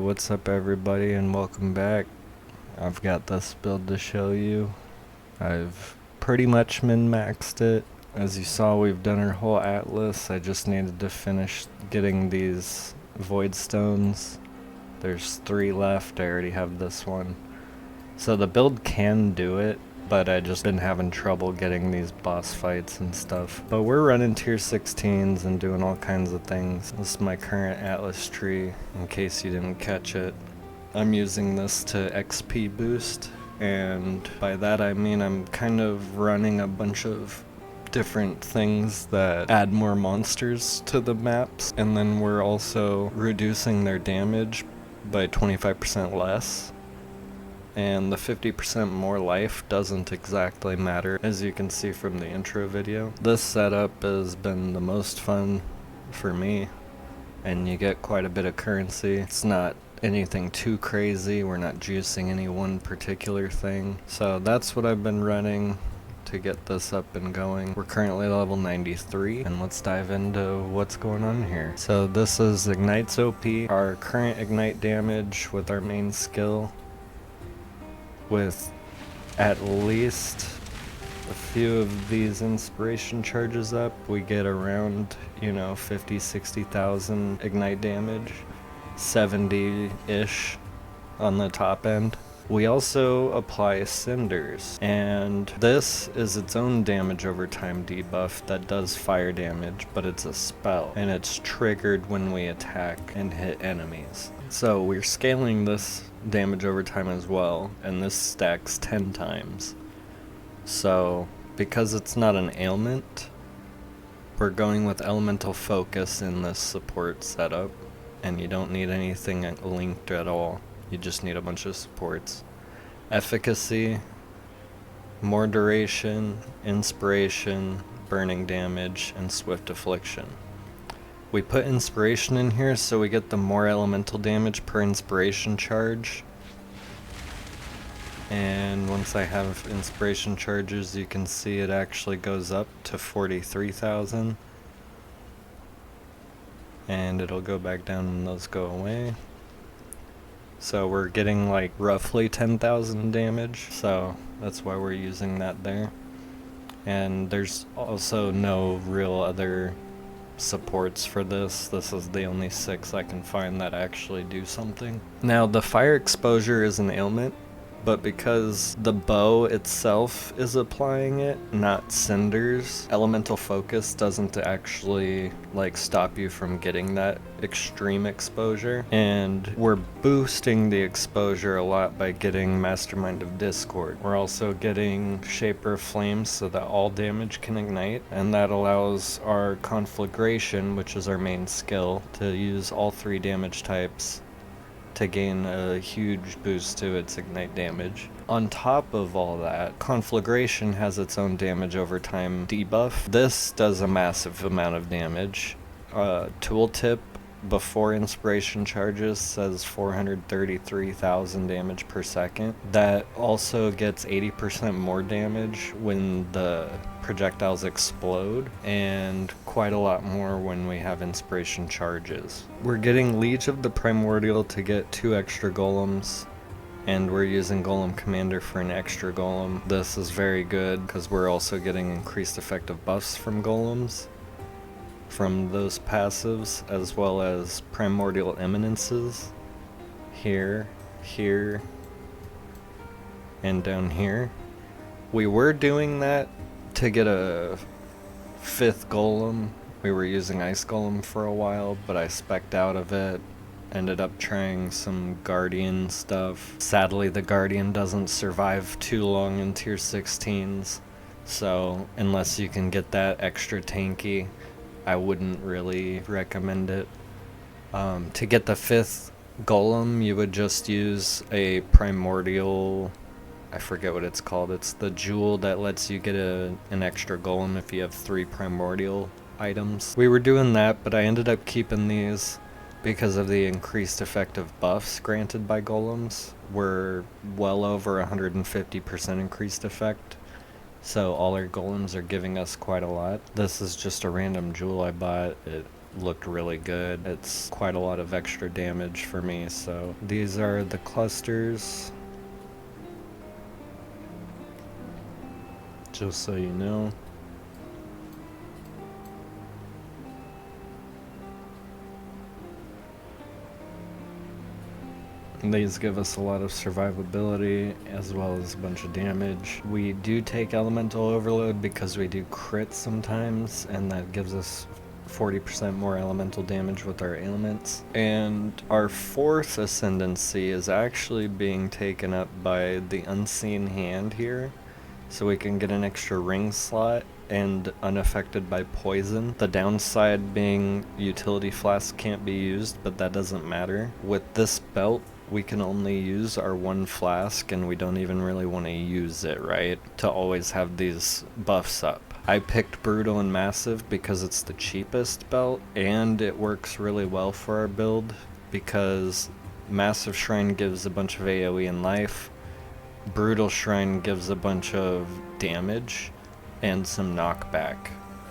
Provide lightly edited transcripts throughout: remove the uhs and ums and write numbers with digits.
what's up everybody and welcome back. I've got this build to show you. I've pretty much min-maxed it. As you saw, we've done our whole atlas. I just needed to finish getting these void stones. There's 3 left. I already have this one. So the build can do it, but I just been having trouble getting these boss fights and stuff. But we're running tier 16s and doing all kinds of things. This is my current atlas tree, in case you didn't catch it. I'm using this to XP boost, and by that I mean I'm kind of running a bunch of different things that add more monsters to the maps, and then we're also reducing their damage by 25% less. And the 50% more life doesn't exactly matter, as you can see from the intro video. This setup has been the most fun for me, and you get quite a bit of currency. It's not anything too crazy, we're not juicing any one particular thing. So that's what I've been running to get this up and going. We're currently level 93, and let's dive into what's going on here. So this is Ignite's OP, our current Ignite damage with our main skill. With at least a few of these inspiration charges up, we get around, 50,000-60,000 ignite damage, 70-ish on the top end. We also apply cinders, and this is its own damage over time debuff that does fire damage, but it's a spell, and it's triggered when we attack and hit enemies. So we're scaling this damage over time as well, and this stacks 10 times. So because it's not an ailment, we're going with elemental focus in this support setup, and you don't need anything linked at all. You just need a bunch of supports. Efficacy, more duration, inspiration, burning damage, and swift affliction. We put inspiration in here so we get the more elemental damage per inspiration charge. And once I have inspiration charges, you can see it actually goes up to 43,000. And it'll go back down when those go away. So we're getting like roughly 10,000 damage, so that's why we're using that there. And there's also no real other supports for this. This is the only 6 I can find that actually do something. Now the fire exposure is an ailment, but because the bow itself is applying it, not cinders, elemental focus doesn't actually stop you from getting that extreme exposure. And we're boosting the exposure a lot by getting Mastermind of Discord. We're also getting Shaper of Flames so that all damage can ignite, and that allows our Conflagration, which is our main skill, to use all 3 damage types to gain a huge boost to its ignite damage. On top of all that, Conflagration has its own damage over time debuff. This does a massive amount of damage. Tooltip before inspiration charges says 433,000 damage per second. That also gets 80% more damage when the projectiles explode, and quite a lot more when we have inspiration charges. We're getting Liege of the Primordial to get 2 extra golems, and we're using Golem Commander for an extra golem. This is very good because we're also getting increased effective buffs from golems from those passives, as well as Primordial Eminences here, and down here. We were doing that to get a 5th golem. We were using Ice Golem for a while, but I spec'd out of it. Ended up trying some Guardian stuff. Sadly, the Guardian doesn't survive too long in tier 16s, so unless you can get that extra tanky, I wouldn't really recommend it. To get the 5th golem, you would just use a primordial, I forget what it's called. It's the jewel that lets you get an extra golem if you have 3 primordial items. We were doing that, but I ended up keeping these because of the increased effective buffs granted by golems. We're well over 150% increased effect. So all our golems are giving us quite a lot. This is just a random jewel I bought. It looked really good. It's quite a lot of extra damage for me. So these are the clusters, just so you know. These give us a lot of survivability as well as a bunch of damage. We do take elemental overload because we do crit sometimes, and that gives us 40% more elemental damage with our ailments. And our fourth ascendancy is actually being taken up by the unseen hand here, so we can get an extra ring slot and unaffected by poison. The downside being utility flask can't be used, but that doesn't matter. With this belt, we can only use our one flask, and we don't even really want to use it, right? To always have these buffs up. I picked Brutal and Massive because it's the cheapest belt, and it works really well for our build, because Massive Shrine gives a bunch of AoE and life, Brutal Shrine gives a bunch of damage and some knockback,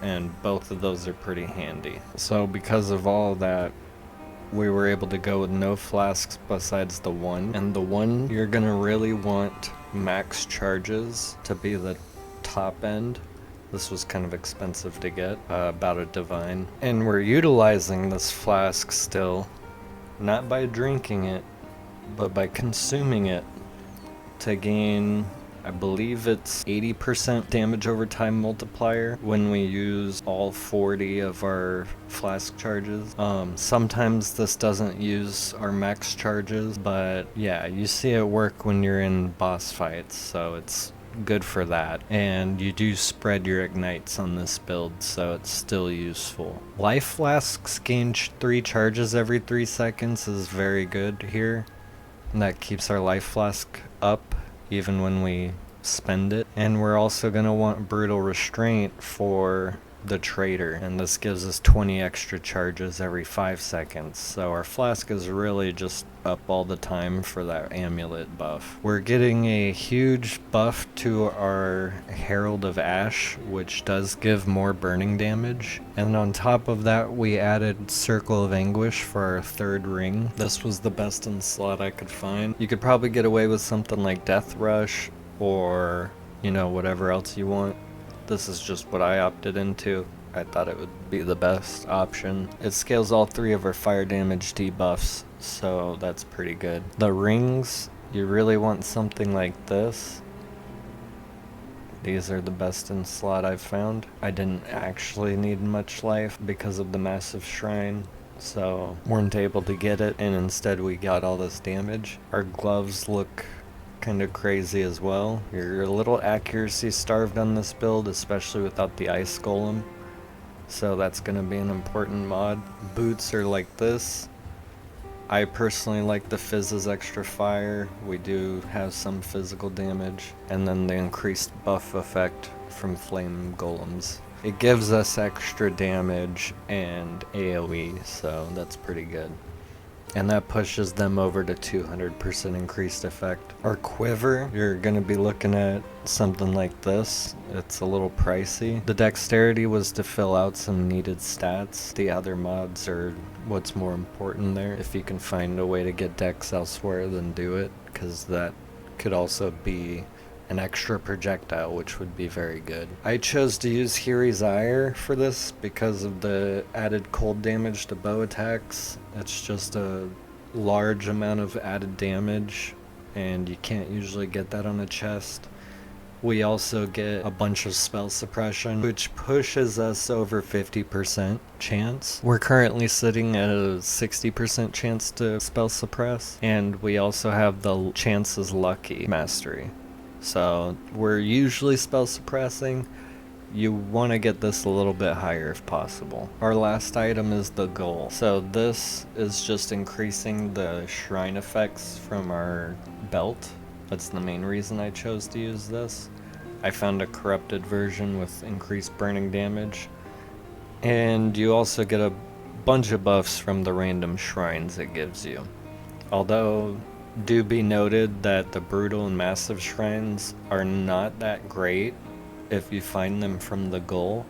and both of those are pretty handy. So because of all that, we were able to go with no flasks besides the one. And the one, you're gonna really want max charges to be the top end. This was kind of expensive to get, about a divine. And we're utilizing this flask still, not by drinking it, but by consuming it to gain, I believe it's 80% damage over time multiplier when we use all 40 of our flask charges. Sometimes this doesn't use our max charges, but yeah, you see it work when you're in boss fights, so it's good for that. And you do spread your ignites on this build, so it's still useful. Life flasks gain 3 charges every 3 seconds is very good here. And that keeps our life flask up even when we spend it. And we're also going to want Brutal Restraint for the Trader, and this gives us 20 extra charges every 5 seconds. So our flask is really just up all the time for that amulet buff. We're getting a huge buff to our Herald of Ash, which does give more burning damage. And on top of that, we added Circle of Anguish for our 3rd ring. This was the best in slot I could find. You could probably get away with something like Death Rush, or, you know, whatever else you want. This is just what I opted into. I thought it would be the best option. It scales all 3 of our fire damage debuffs, so that's pretty good. The rings, you really want something like this. These are the best in slot I've found. I didn't actually need much life because of the massive shrine, so weren't able to get it, and instead we got all this damage. Our gloves look kind of crazy as well. You're a little accuracy starved on this build, especially without the ice golem, so that's going to be an important mod. Boots are like this. I personally like the Fizz's extra fire. We do have some physical damage, and then the increased buff effect from flame golems. It gives us extra damage and AoE, so that's pretty good. And that pushes them over to 200% increased effect. Our quiver, you're going to be looking at something like this. It's a little pricey. The dexterity was to fill out some needed stats. The other mods are what's more important there. If you can find a way to get dex elsewhere, then do it, because that could also be an extra projectile, which would be very good. I chose to use Hiri's Ire for this because of the added cold damage to bow attacks. It's just a large amount of added damage, and you can't usually get that on a chest. We also get a bunch of spell suppression, which pushes us over 50% chance. We're currently sitting at a 60% chance to spell suppress, and we also have the chances lucky mastery. So we're usually spell suppressing. You want to get this a little bit higher if possible. Our last item is the goal. So this is just increasing the shrine effects from our belt. That's the main reason I chose to use this. I found a corrupted version with increased burning damage. And you also get a bunch of buffs from the random shrines it gives you. Although, do be noted that the brutal and massive shrines are not that great if you find them from the goal,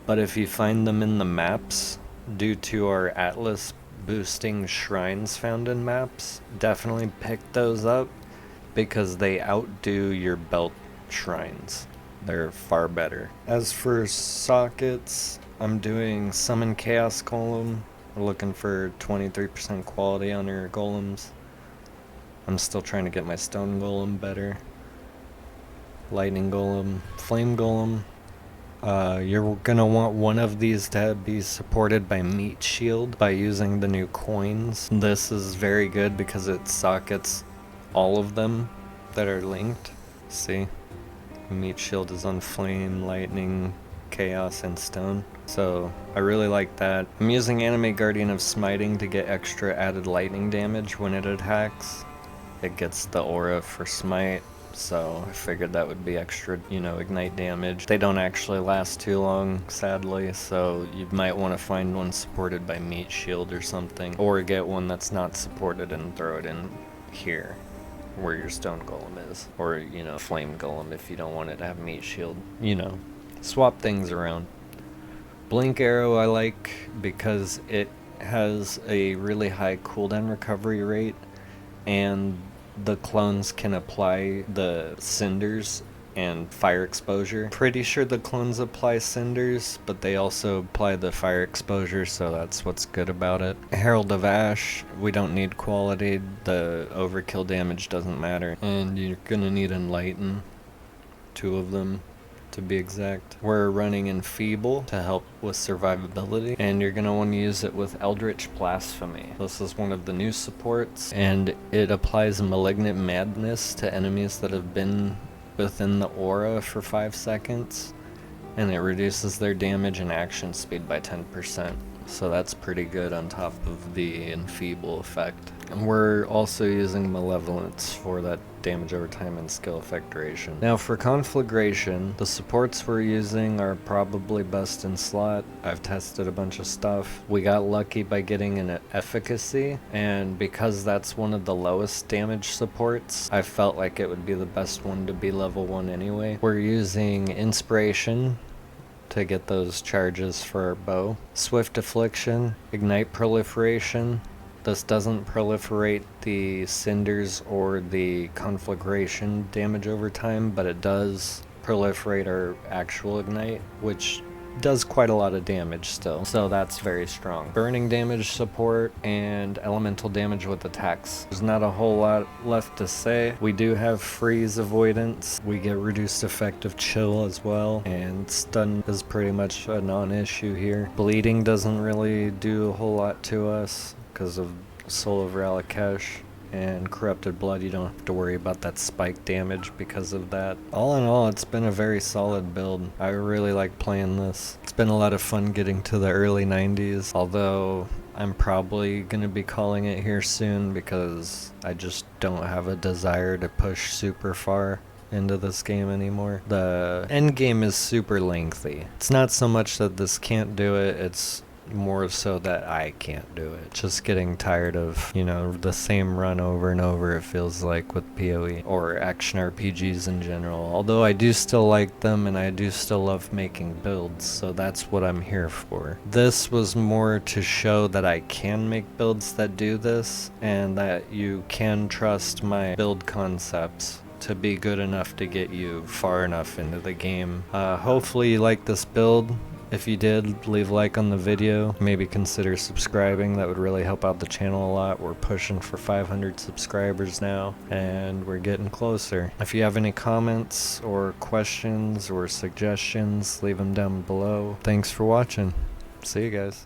but if you find them in the maps, due to our Atlas boosting shrines found in maps. Definitely pick those up because they outdo your belt shrines. They're far better. As for sockets, I'm doing Summon Chaos Golem. We're looking for 23% quality on your golems. I'm still trying to get my stone golem better. Lightning golem, flame golem. You're gonna want one of these to be supported by meat shield by using the new coins. This is very good because it sockets all of them that are linked. See? Meat shield is on flame, lightning, chaos, and stone. So I really like that. I'm using Anime Guardian of Smiting to get extra added lightning damage when it attacks. It gets the aura for smite, so I figured that would be extra, ignite damage. They don't actually last too long, sadly, so you might want to find one supported by meat shield or something, or get one that's not supported and throw it in here where your stone golem is, or flame golem if you don't want it to have meat shield. Swap things around. Blink arrow I like because it has a really high cooldown recovery rate, and the clones can apply the cinders and fire exposure. Pretty sure the clones apply cinders, but they also apply the fire exposure, so that's what's good about it. Herald of Ash, we don't need quality, the overkill damage doesn't matter. And you're gonna need Enlighten, 2 of them to be exact. We're running Enfeeble to help with survivability, and you're gonna want to use it with Eldritch Blasphemy. This is one of the new supports, and it applies Malignant Madness to enemies that have been within the aura for 5 seconds, and it reduces their damage and action speed by 10%. So that's pretty good on top of the Enfeeble effect. And we're also using Malevolence for that damage over time and skill effect duration. Now for Conflagration, the supports we're using are probably best in slot. I've tested a bunch of stuff. We got lucky by getting an efficacy, and because that's one of the lowest damage supports, I felt like it would be the best one to be level 1 anyway. We're using Inspiration to get those charges for our bow. Swift Affliction, Ignite Proliferation. This doesn't proliferate the cinders or the conflagration damage over time, but it does proliferate our actual ignite, which does quite a lot of damage still, so that's very strong. Burning damage support and elemental damage with attacks. There's not a whole lot left to say. We do have freeze avoidance. We get reduced effective chill as well, and stun is pretty much a non-issue here. Bleeding doesn't really do a whole lot to us because of Soul of Ralakesh and Corrupted Blood. You don't have to worry about that spike damage because of that. All in all, it's been a very solid build. I really like playing this. It's been a lot of fun getting to the early 90s, although I'm probably going to be calling it here soon because I just don't have a desire to push super far into this game anymore. The end game is super lengthy. It's not so much that this can't do it, it's more so that I can't do it. Just getting tired of, the same run over and over, it feels like, with PoE or action RPGs in general. Although I do still like them and I do still love making builds, so that's what I'm here for. This was more to show that I can make builds that do this, and that you can trust my build concepts to be good enough to get you far enough into the game. Hopefully you like this build. If you did, leave a like on the video. Maybe consider subscribing. That would really help out the channel a lot. We're pushing for 500 subscribers now, and we're getting closer. If you have any comments or questions or suggestions, leave them down below. Thanks for watching. See you guys.